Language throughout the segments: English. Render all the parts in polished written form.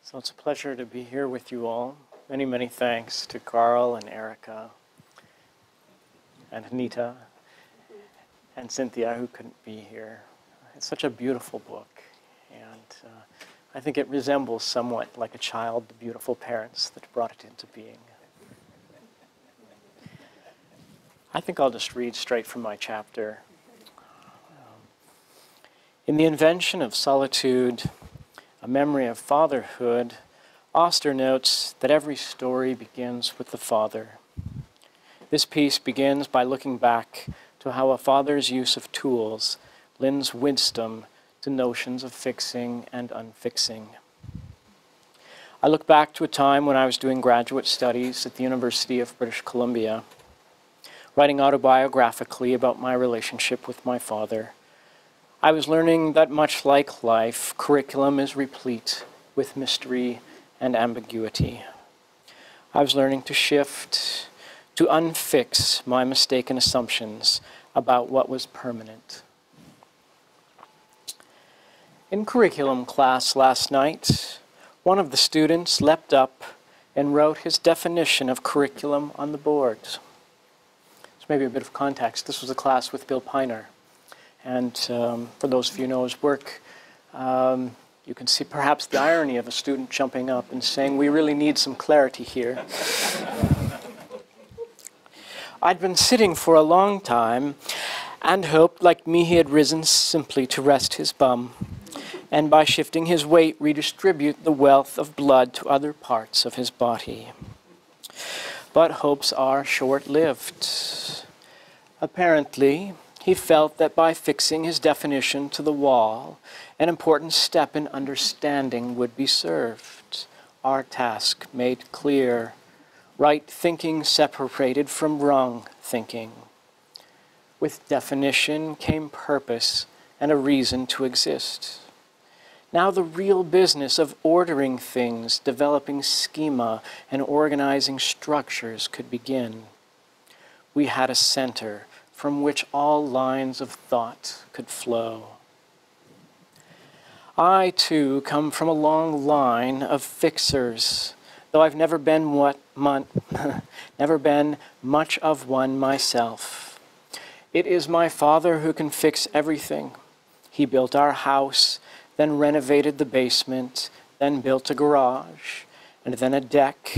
So it's a pleasure to be here with you all. Many, many thanks to Carl and Erika and Anita and Cynthia, who couldn't be here. It's such a beautiful book, and I think it resembles somewhat like a child, the beautiful parents that brought it into being. I think I'll just read straight from my chapter. In The Invention of Solitude, A Memory of Fatherhood, Auster notes that every story begins with the father. This piece begins by looking back to how a father's use of tools lends wisdom to notions of fixing and unfixing. I look back to a time when I was doing graduate studies at the University of British Columbia, writing autobiographically about my relationship with my father. I was learning that much like life, curriculum is replete with mystery and ambiguity. I was learning to shift, to unfix my mistaken assumptions about what was permanent. In curriculum class last night, one of the students leapt up and wrote his definition of curriculum on the board. So maybe a bit of context. This was a class with Bill Piner. And for those of you who know his work, you can see perhaps the irony of a student jumping up and saying, "We really need some clarity here." I'd been sitting for a long time and hoped, like me, he had risen simply to rest his bum, and by shifting his weight, redistribute the wealth of blood to other parts of his body. But hopes are short-lived. Apparently, he felt that by fixing his definition to the wall, an important step in understanding would be served. Our task made clear. Right thinking separated from wrong thinking. With definition came purpose and a reason to exist. Now the real business of ordering things, developing schema, and organizing structures could begin. We had a center from which all lines of thought could flow. I, too, come from a long line of fixers, though I've never been much of one myself. It is my father who can fix everything. He built our house, then renovated the basement, then built a garage, and then a deck,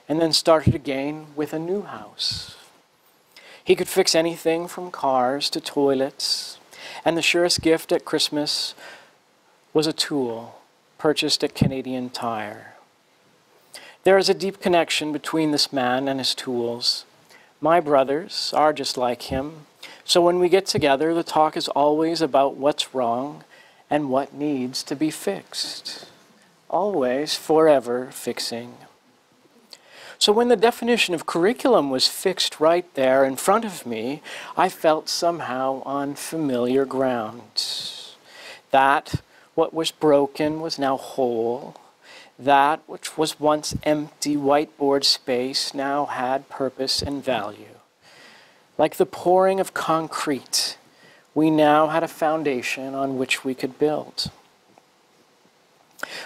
and then started again with a new house. He could fix anything from cars to toilets, and the surest gift at Christmas was a tool purchased at Canadian Tire. There is a deep connection between this man and his tools. My brothers are just like him, so when we get together, the talk is always about what's wrong and what needs to be fixed. Always, forever fixing. So when the definition of curriculum was fixed right there in front of me, I felt somehow on familiar ground. That what was broken was now whole. That which was once empty whiteboard space now had purpose and value. Like the pouring of concrete, we now had a foundation on which we could build.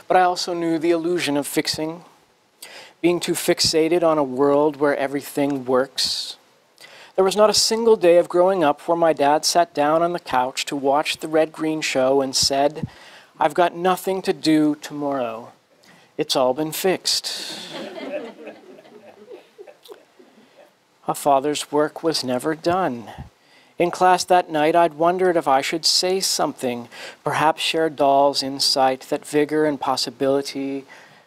But I also knew the illusion of fixing, being too fixated on a world where everything works. There was not a single day of growing up where my dad sat down on the couch to watch the Red-Green show and said, "I've got nothing to do tomorrow. It's all been fixed." A father's work was never done. In class that night, I'd wondered if I should say something, perhaps share Dahl's insight that vigor and possibility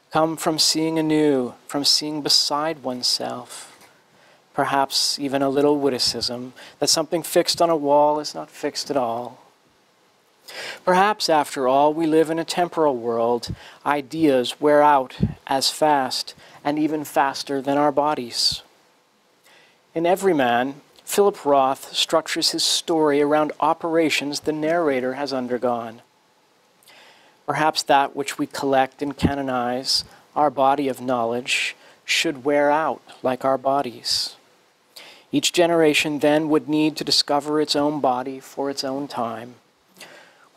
come from seeing anew, from seeing beside oneself. Perhaps even a little witticism that something fixed on a wall is not fixed at all. Perhaps, after all, we live in a temporal world. Ideas wear out as fast and even faster than our bodies. In Every Man, Philip Roth structures his story around operations the narrator has undergone. Perhaps that which we collect and canonize, our body of knowledge, should wear out like our bodies. Each generation then would need to discover its own body for its own time.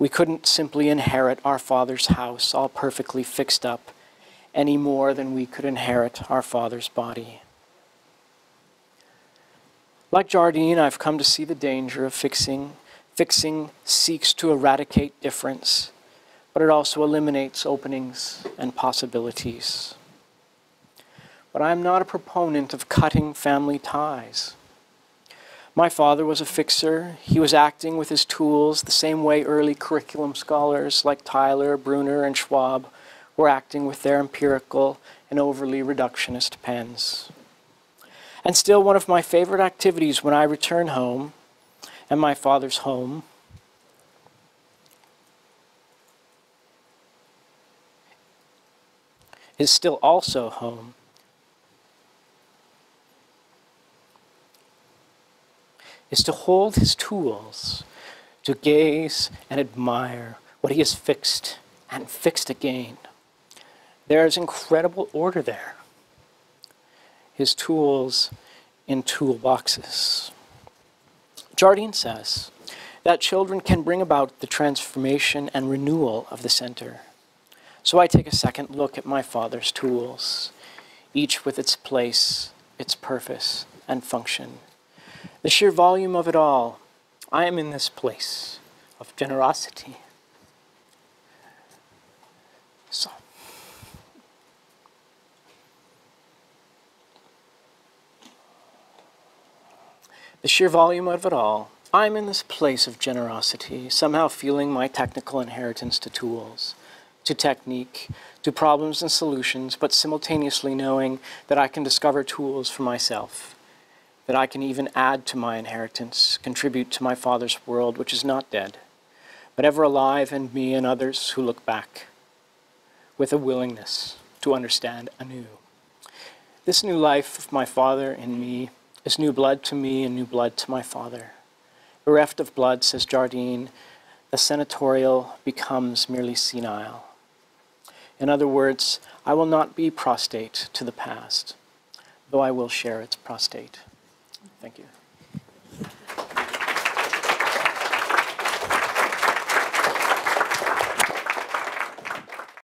We couldn't simply inherit our Father's house all perfectly fixed up any more than we could inherit our Father's body. Like Jardine, I've come to see the danger of fixing. Fixing seeks to eradicate difference, but it also eliminates openings and possibilities. But I am not a proponent of cutting family ties. My father was a fixer. He was acting with his tools the same way early curriculum scholars like Tyler, Brunner, and Schwab were acting with their empirical and overly reductionist pens. And still one of my favorite activities when I return home, and my father's home, is still also home, is to hold his tools, to gaze and admire what he has fixed and fixed again. There is incredible order there. His tools in toolboxes. Jardine says that children can bring about the transformation and renewal of the center. So I take a second look at my father's tools, each with its place, its purpose, and function. The sheer volume of it all, I am in this place of generosity. So, the sheer volume of it all, I'm in this place of generosity, somehow feeling my technical inheritance to tools, to technique, to problems and solutions, but simultaneously knowing that I can discover tools for myself, that I can even add to my inheritance, contribute to my Father's world, which is not dead, but ever alive in me and others who look back with a willingness to understand anew. This new life of my Father in me is new blood to me and new blood to my Father. Bereft of blood, says Jardine, the senatorial becomes merely senile. In other words, I will not be prostate to the past, though I will share its prostate. Thank you.